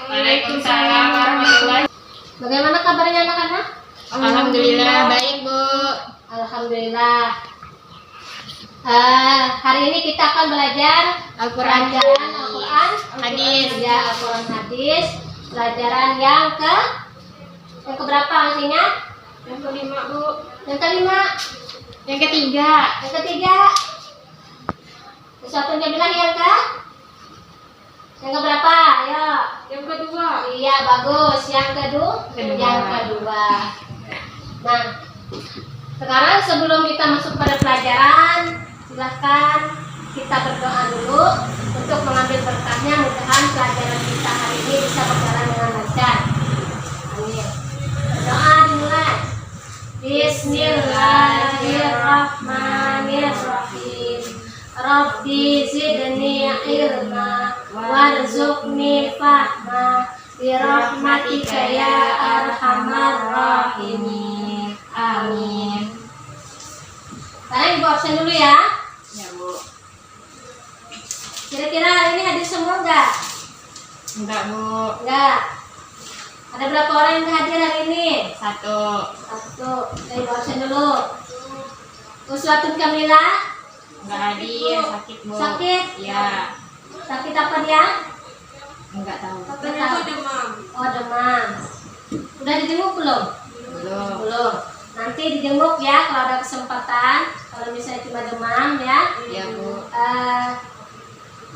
Waalaikumsalam warahmatullahi. Bagaimana kabarnya anak-anak? Alhamdulillah baik, Bu. Alhamdulillah. Hari ini kita akan belajar Al-Quran, Al-Quran, hadis. Ya, Al-Quran hadis. Pelajaran yang keberapa artinya? Yang kelima, Bu. Yang kelima. Yang ketiga. Yang ketiga. Satu yang bilang yang yang keberapa? Ayo. Yang kedua. Iya, bagus. Yang kedua. Yang kedua. Nah, sekarang sebelum kita masuk pada pelajaran, silahkan kita berdoa dulu untuk mengambil berkahnya. Mudah-mudahan pelajaran kita hari ini bisa berjalan dengan lancar. Amin. Berdoa dimulai. Bismillahirrahmanirrahim. Rabbi zidni ilma warzuqni fahma birahmatika ya arhamar rahimin. Amin. Sekarang Ibu absen dulu ya. Ya, Bu. Kira-kira hari ini hadir semua enggak? Enggak, Bu. Enggak. Ada berapa orang yang hadir hari ini? Satu. Satu. Ibu absen dulu. Uswatun Kamilah? Enggak hadir, sakit, Bu. Sakit? Ya. Sakit apa dia? Enggak tahu. Katanya itu demam. Oh, demam. Udah dijenguk belum? Belum. Belum. Nanti dijenguk ya kalau ada kesempatan. Kalau misalnya cuma demam ya. Ya, Bu.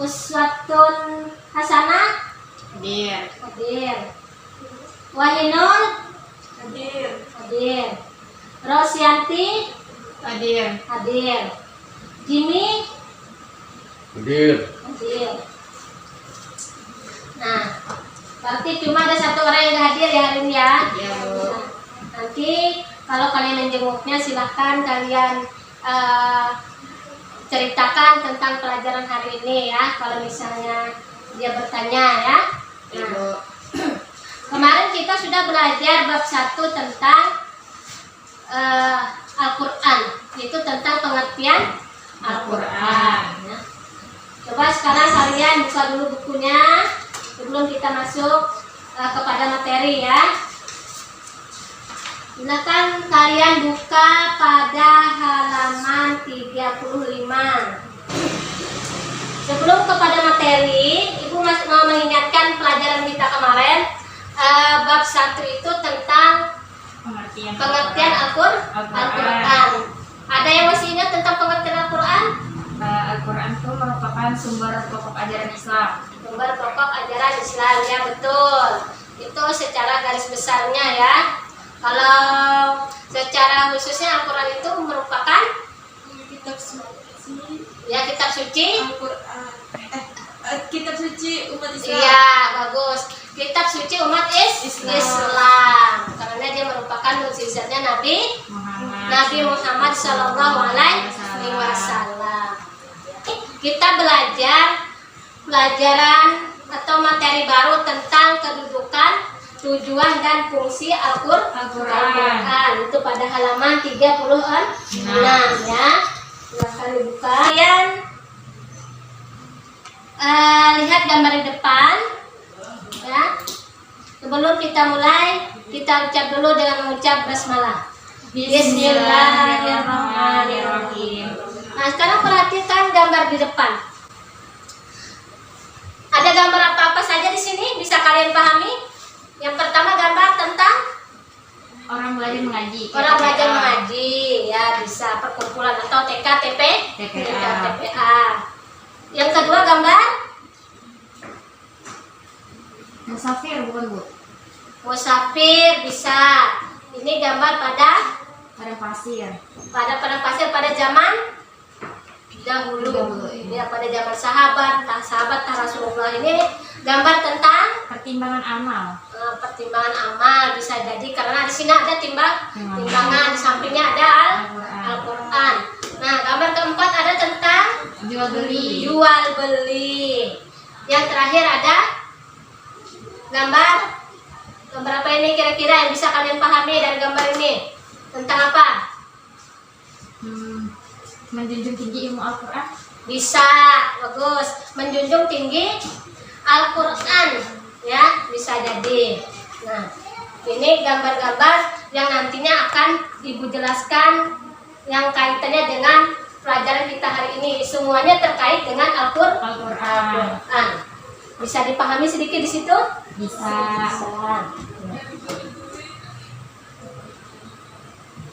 Uswatun Hasanah? Hadir. Hadir. Wahinul? Hadir. Hadir. Rosyanti? Hadir. Hadir. Jimmy? Hadir. Hadir. Nah, berarti cuma ada satu orang yang hadir ya hari ini ya. Ya, Bu. Nah, nanti kalau kalian menjenguknya silahkan kalian ceritakan tentang pelajaran hari ini ya. Kalau misalnya dia bertanya ya. Ya, Nah, Bu. kemarin kita sudah belajar bab 1 tentang Al-Quran. Itu tentang pengertian Al-Quran ya. Coba sekarang kalian buka dulu bukunya sebelum kita masuk kepada materi ya. Silakan kalian buka pada halaman 35. Sebelum kepada materi, Ibu masih mau mengingatkan pelajaran kita kemarin. Bab 1 itu tentang pengertian Al-Quran. Ada yang masih ingat tentang pengertian Al-Quran? Al-Quran itu merupakan sumber pokok ajaran Islam. Sumber pokok ajaran Islam, ya betul. Itu secara garis besarnya ya. Kalau secara khususnya Al-Quran itu merupakan Kitab suci. ya kitab suci. Al-Quran. Kitab suci umat Islam. Iya, bagus. Kitab suci umat Islam. Karena dia merupakan mukjizatnya Nabi Muhammad Sallallahu Alaihi Wasallam. Kita belajar pelajaran atau materi baru tentang kedudukan, tujuan dan fungsi Al-Quran. Itu pada halaman 36 ya. Silahkan dibuka. Kalian lihat gambar di depan ya. Sebelum kita mulai, kita ucap dulu dengan mengucap basmalah. Bismillahirrahmanirrahim. Nah, sekarang perhatikan gambar di depan. Ada gambar apa-apa saja di sini? Bisa kalian pahami? Yang pertama gambar tentang Orang belajar mengaji. orang belajar mengaji, ya bisa perkumpulan atau TPA. Yang kedua gambar Musafir, bukan, Bu? musafir, bisa. Ini gambar pada Pasir. padang pasir pada zaman dahulu. Ya, pada zaman sahabat Rasulullah. Ini gambar tentang Pertimbangan amal. pertimbangan amal, bisa jadi karena di sini ada timbangan, di sampingnya ada Al-Quran. Nah, gambar keempat ada tentang Jual beli. Yang terakhir ada gambar apa ini kira-kira yang bisa kalian pahami dari gambar ini? Tentang apa? Menjunjung tinggi ilmu Al-Quran. Bisa, bagus. Menjunjung tinggi Al-Quran. Ya, bisa jadi. Nah, ini gambar-gambar yang nantinya akan Ibu jelaskan yang kaitannya dengan pelajaran kita hari ini. Semuanya terkait dengan Al-Qur'an. Bisa dipahami sedikit di situ? Bisa.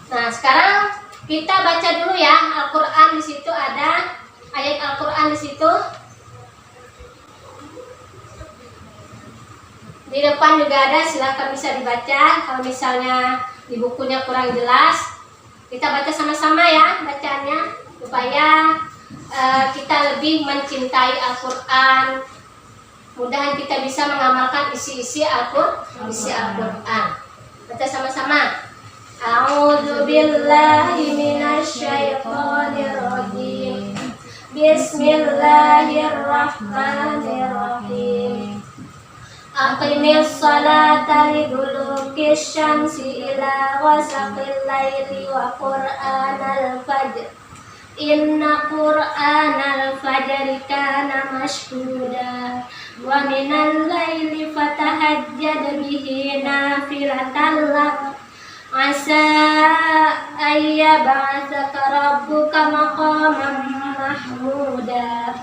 Nah, sekarang kita baca dulu ya Al-Qur'an. Di situ ada ayat Al-Qur'an di situ. Di depan juga ada, silakan bisa dibaca. Kalau misalnya di bukunya kurang jelas, kita baca sama-sama ya bacaannya supaya kita lebih mencintai Al-Qur'an. Mudahan kita bisa mengamalkan isi Al-Qur'an. Baca sama-sama. A'udzu billahi minasyaitonir rajim. Bismillahirrahmanirrahim. Aqimis salata liduluki syamsi ila wasaqil laili wa qur'anal fajr. Inna qur'anal fajri kana mashhuda. Wa minal laili fatahajjad bihi nafilatan lak. Asa ayyab'atsaka rabbuka maqaman mahmuda.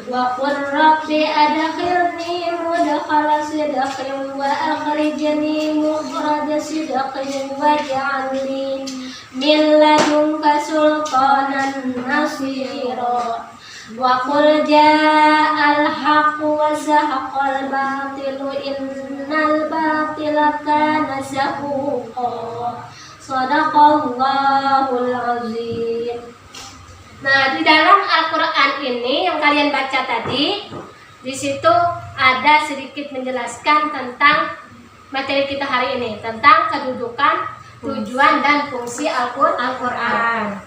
Wa qur rabbi adkhilni mudkhala sidqin wa akhrijni mukhraja sidqin waj'alni min ladunka sultanan nasira. Wa qul ja'al haqqu wa zahaqal batilu innal batila kana zahuqa. Shadaqallahul azim. Nah, di dalam Al-Qur'an ini yang kalian baca tadi, di situ ada sedikit menjelaskan tentang materi kita hari ini, tentang kedudukan, tujuan dan fungsi Al-Qur'an.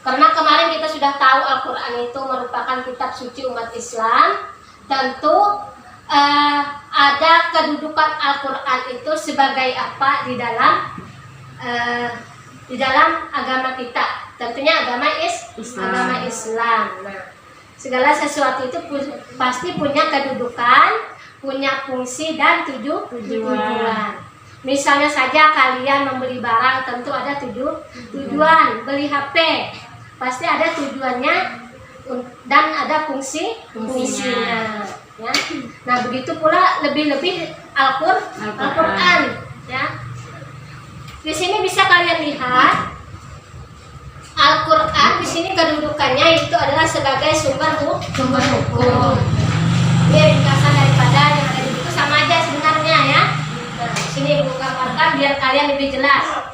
Karena kemarin kita sudah tahu Al-Qur'an itu merupakan kitab suci umat Islam, tentu ada kedudukan Al-Qur'an itu sebagai apa di dalam agama kita, tentunya agama Islam. Nah, segala sesuatu itu pasti punya kedudukan, punya fungsi dan tujuan. Misalnya saja kalian membeli barang, tentu ada tujuan. Beli HP pasti ada tujuannya dan ada fungsinya. Ya. Nah, begitu pula lebih-lebih Al-Qur'an. Ya. Di sini bisa kalian lihat Al-Qur'an di sini kedudukannya itu adalah sebagai sumber hukum. Ini ringkasan daripada yang ada di buku, sama aja sebenarnya ya. Nah, di sini buku gambarkan biar kalian lebih jelas.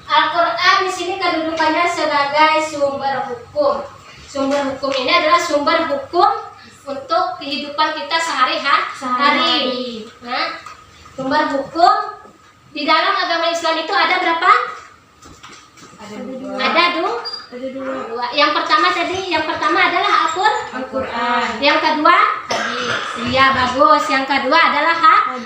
Al-Qur'an di sini kedudukannya sebagai sumber hukum. Sumber hukum ini adalah sumber hukum untuk kehidupan kita sehari-hari. Nah, sumber hukum di dalam agama Islam itu ada berapa? Ada dua. Yang pertama adalah Al-Qur'an. Yang kedua? Hadis. Iya, bagus. Yang kedua adalah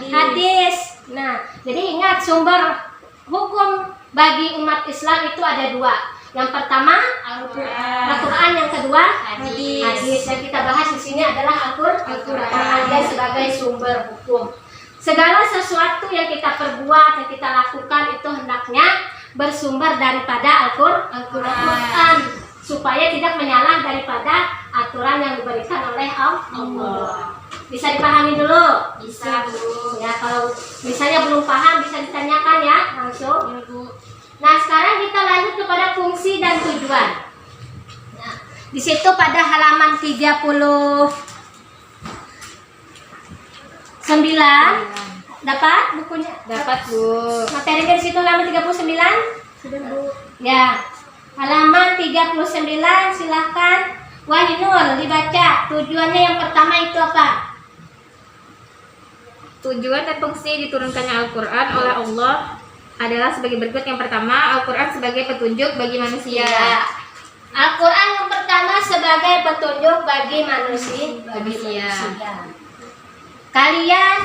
hadis. Nah, jadi ingat sumber hukum bagi umat Islam itu ada dua. Yang pertama Al-Qur'an, yang kedua hadis. Yang kita bahas di sini adalah Al-Qur'an sebagai sumber hukum. Segala sesuatu yang kita perbuat, yang kita lakukan itu hendaknya bersumber daripada Al-Qur'an, supaya tidak menyalah daripada aturan yang diberikan oleh Allah. Bisa dipahami dulu? Bisa, Bu. Ya, kalau misalnya belum paham bisa ditanyakan ya langsung. Nah, sekarang kita lanjut kepada fungsi dan tujuan. Nah, di situ pada halaman 39 dapat bukunya? Dapat, Bu. Materinya di situ halaman 39? Sudah, Bu. Ya. Halaman 39 silahkan Wahinul dibaca. Tujuannya yang pertama itu apa? Tujuan dan fungsi diturunkannya Al-Qur'an oleh Allah adalah sebagai berikut. Yang pertama, Al-Qur'an sebagai petunjuk bagi manusia. Ya. Al-Qur'an yang pertama sebagai petunjuk bagi manusia. Kalian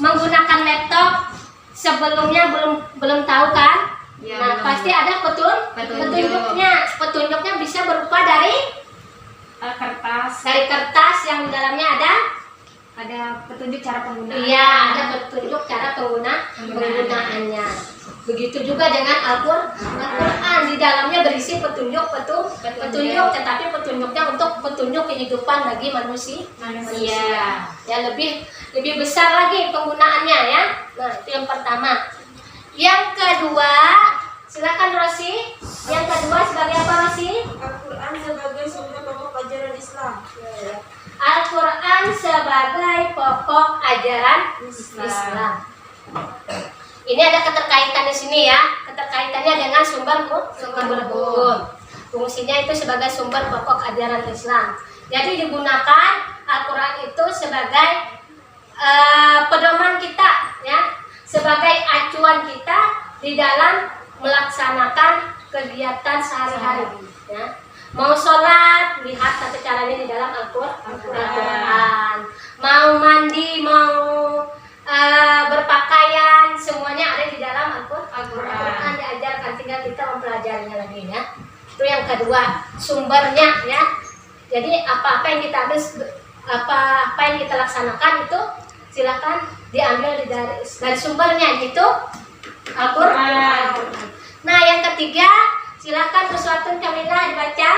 menggunakan laptop sebelumnya belum tahu kan? Ya, Nah, belum. pasti ada petunjuknya. Petunjuknya bisa berupa dari Kertas, Dari kertas yang di dalamnya ada petunjuk cara penggunaan. iya, ada petunjuk cara penggunaannya. Begitu juga dengan Al-Quran, di dalamnya berisi petunjuk, tetapi petunjuknya untuk petunjuk kehidupan bagi manusia. Ya lebih besar lagi penggunaannya ya. Nah itu yang pertama. Yang kedua, silakan Rosi. Yang kedua sebagai apa Rosi? Al-Quran sebagai sumber pokok ajaran Islam. Al-Quran sebagai pokok ajaran Islam. Ini ada keterkaitan di sini ya. Keterkaitannya dengan sumber hukum. Fungsinya itu sebagai sumber pokok ajaran Islam. Jadi digunakan Al-Quran itu sebagai pedoman kita ya, sebagai acuan kita di dalam melaksanakan kegiatan sehari-hari ya. Mau sholat, lihat tata caranya di dalam Al-Quran. Mau mandi, mau berpakaian, semuanya ada di dalam Al-Quran. Diajarkan, tinggal kita mempelajarinya lagi ya. Itu yang kedua, sumbernya ya. Jadi apa-apa yang kita apa yang kita laksanakan itu silakan diambil dari sumbernya, itu Al-Quran. Nah yang ketiga, silakan Uswatun Kamilah dibaca.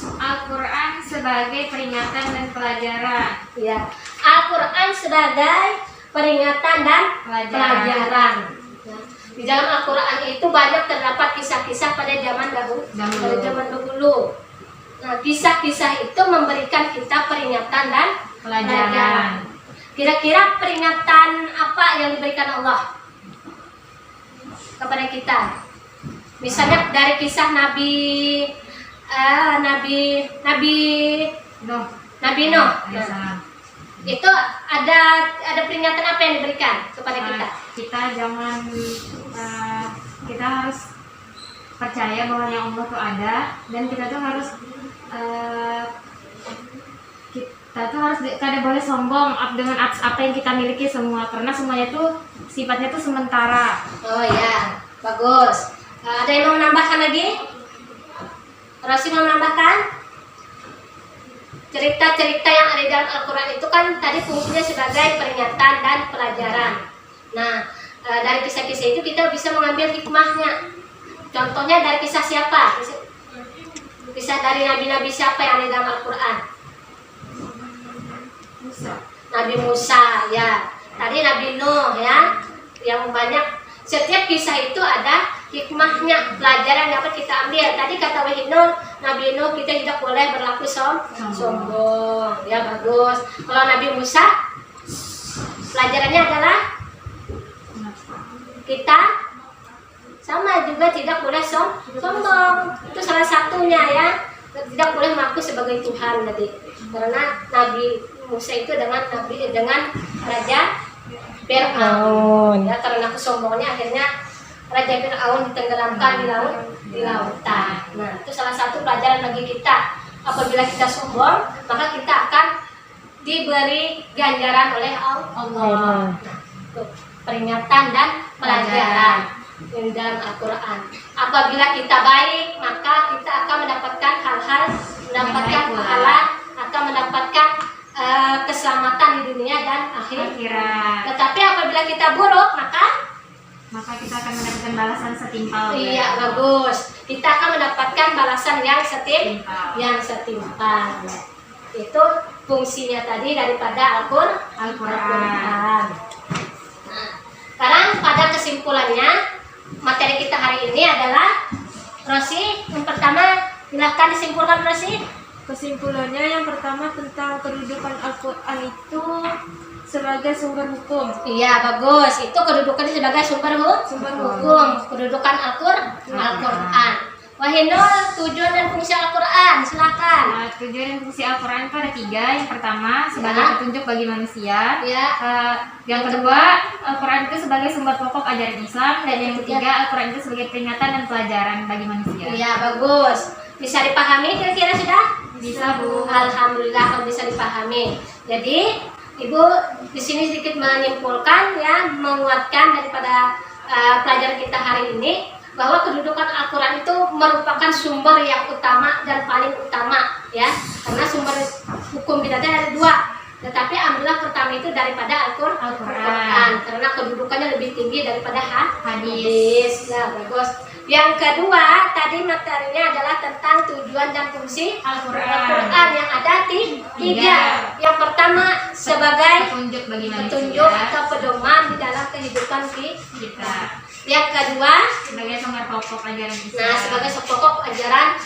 Al-Quran sebagai peringatan dan pelajaran. Ya, Al-Quran sebagai peringatan dan pelajaran. Ya. Di dalam Al-Quran itu banyak terdapat kisah-kisah pada zaman dahulu. Nah, kisah-kisah itu memberikan kita peringatan dan pelajaran. Kira-kira peringatan apa yang diberikan Allah kepada kita? Misalnya dari kisah Nabi Nuh. Nah, itu ada peringatan apa yang diberikan kepada kita? Kita harus percaya bahwa yang Allah tuh ada, dan kita tuh harus kada boleh sombong dengan apa yang kita miliki semua, karena semuanya tuh sifatnya tuh sementara. Oh ya, bagus. Ada yang mau menambahkan lagi? Rosi mau menambahkan? Cerita-cerita yang ada di dalam Al-Quran itu kan tadi fungsinya sebagai peringatan dan pelajaran. Nah, dari kisah-kisah itu kita bisa mengambil hikmahnya. Contohnya dari kisah siapa? Kisah dari nabi-nabi siapa yang ada di dalam Al-Quran? Nabi Musa, ya. Tadi Nabi Nuh, ya. Yang banyak. Setiap kisah itu ada hikmahnya, pelajaran yang dapat kita ambil. Tadi kata Nabi Nuh kita tidak boleh berlaku sombong. Ya bagus. Kalau Nabi Musa, pelajarannya adalah kita sama juga tidak boleh sombong. Itu salah satunya ya. Tidak boleh mengaku sebagai Tuhan tadi. Karena Nabi Musa itu dengan Raja Fir'aun. Ya, karena kesombongannya akhirnya Raja Fir'aun ditenggelamkan di lautan. Nah, itu salah satu pelajaran bagi kita. Apabila kita sombong, maka kita akan diberi ganjaran oleh Allah. Nah, itu peringatan dan pelajaran di dalam Al-Quran. Apabila kita baik, maka kita akan mendapatkan mendapatkan pahala, akan mendapatkan keselamatan di dunia dan akhirat. Tetapi apabila kita buruk, maka kita akan mendapatkan balasan setimpal. Iya, bagus. Kita akan mendapatkan balasan yang setimpal. Itu fungsinya tadi daripada Al-Quran. Nah, sekarang pada kesimpulannya, materi kita hari ini adalah Rosi. Yang pertama, silakan disimpulkan Rosi. Kesimpulannya yang pertama tentang kedudukan Al-Quran itu sebagai sumber hukum. Iya, bagus. Itu kedudukannya sebagai sumber hukum. Kedudukan Al-Quran. Wahinul, tujuan dan fungsi Al-Quran, silakan. Tujuan dan fungsi Al-Quran itu ada 3. Yang pertama sebagai petunjuk bagi manusia. Ya. Yang kedua, Al-Quran itu sebagai sumber pokok ajaran Islam. Dan yang ketiga, Al-Quran itu sebagai peringatan dan pelajaran bagi manusia. Iya, bagus. Bisa dipahami kira-kira sudah? Bisa, Bu. Alhamdulillah kalau bisa dipahami. Jadi Ibu di sini sedikit menyimpulkan ya, menguatkan daripada pelajaran kita hari ini bahwa kedudukan Al-Quran itu merupakan sumber yang utama dan paling utama, ya, karena sumber hukum kita ada dua, tetapi ambillah pertama itu daripada Al-Quran, karena kedudukannya lebih tinggi daripada hadis. Ya, bagus. Yang kedua, tadi materinya adalah tentang tujuan dan fungsi Al-Quran yang ada tiga. Yang pertama sebagai petunjuk atau pedoman di dalam kehidupan kita. Yang kedua sebagai sumber pokok ajaran Islam. Nah, sebagai pokok ajaran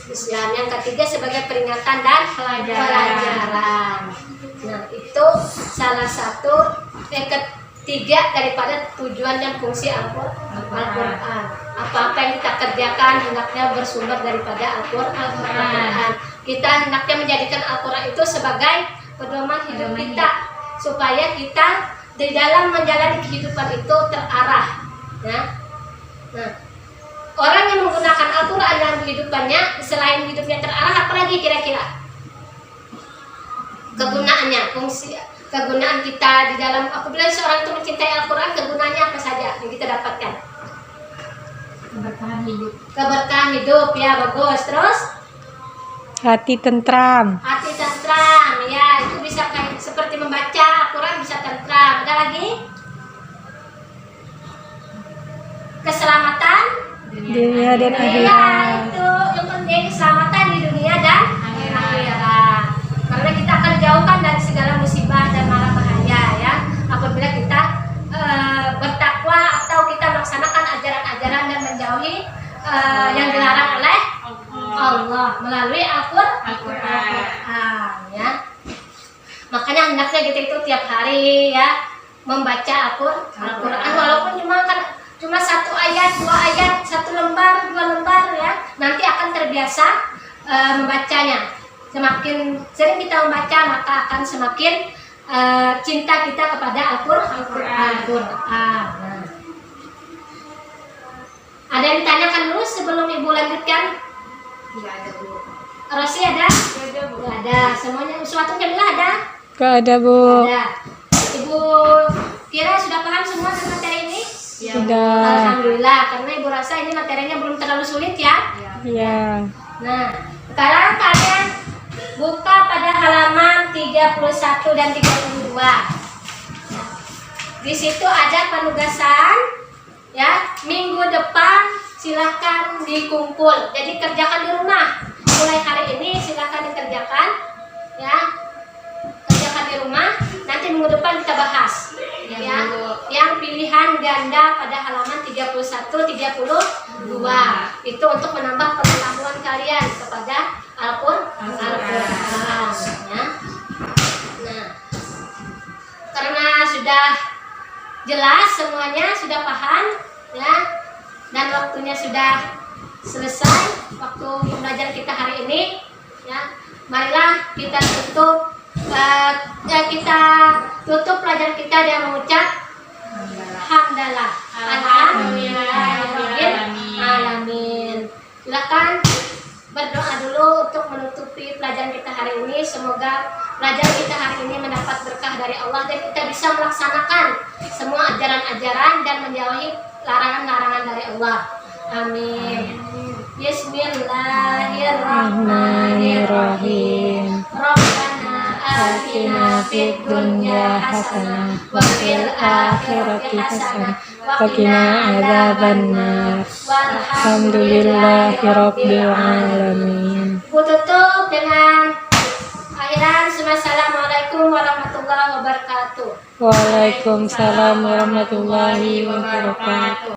Islam. Yang ketiga sebagai peringatan dan pelajaran. Nah, itu salah satu ketiga daripada tujuan dan fungsi Al-Quran. Apa-apa yang kita kerjakan hendaknya bersumber daripada Al-Quran. Kita hendaknya menjadikan Al-Quran itu sebagai pedoman hidup kita, supaya kita di dalam menjalani kehidupan itu terarah. Ya. Nah, orang yang menggunakan Al-Quran dalam kehidupannya, selain hidupnya terarah, apalagi kira-kira kegunaannya, fungsi kegunaan kita di dalam, apabila seorang itu mencintai Al-Quran, kegunaannya apa saja yang kita dapatkan? Keberkahan hidup, ya, bagus. Terus hati tentram, ya, itu bisa kayak seperti membaca Al-Quran bisa tentram. Ada lagi? Keselamatan dunia dan ya, akhirat. itu yang penting, keselamatan di dunia dan akhirat. Karena kita akan dijauhkan dari segala musibah dan mara bahaya, ya, apabila kita bertakwa atau kita melaksanakan ajaran-ajaran dan menjauhi yang dilarang oleh Allah melalui Al-Quran, ya. Makanya hendaknya kita itu tiap hari, ya, membaca Al-Quran, walaupun cuma satu ayat, dua ayat, satu lembar, dua lembar, ya, nanti akan terbiasa membacanya. Semakin sering kita membaca, maka akan semakin cinta kita kepada Al-Quran. Nah. Ada yang ditanyakan dulu sebelum Ibu lanjutkan? Tidak ada, Bu. Rosi ada? Tidak ada. Semuanya suatu Jamila ada? Gak ada, Bu. Ada. Ibu kira sudah paham semua tentang materi ini? Sudah. Alhamdulillah, karena Ibu rasa ini materinya belum terlalu sulit, ya. Iya. Nah, sekarang kalian buka pada halaman 31 dan 32. Di situ ada penugasan, ya. Minggu depan silahkan dikumpul. Jadi kerjakan di rumah. Mulai hari ini silahkan dikerjakan, ya. Kerjakan di rumah. Nanti minggu depan kita bahas, ya. Yang pilihan ganda pada halaman 31, 32. Itu untuk menambah pengetahuan kalian kepada Al-Quran, ya. Nah, karena sudah jelas semuanya, sudah paham, ya, dan waktunya sudah selesai, waktu pembelajaran kita hari ini, ya. Marilah kita tutup pelajaran kita dengan mengucap hamdalah. Alhamdulillahirrahmanirrahim. Silakan berdoa dulu untuk menutupi pelajaran kita hari ini. Semoga pelajaran kita hari ini mendapat berkah dari Allah dan kita bisa melaksanakan semua ajaran-ajaran dan menjauhi larangan-larangan dari Allah. Amin. Bismillahirrahmanirrahim. Rabbana atina fid dunya hasanah wa fil akhirati hasanah wa qina adzabannar. Alhamdulillahirabbil alamin. Aku tutup dengan akhiran. Assalamualaikum warahmatullahi wabarakatuh. Waalaikumsalam warahmatullahi wabarakatuh.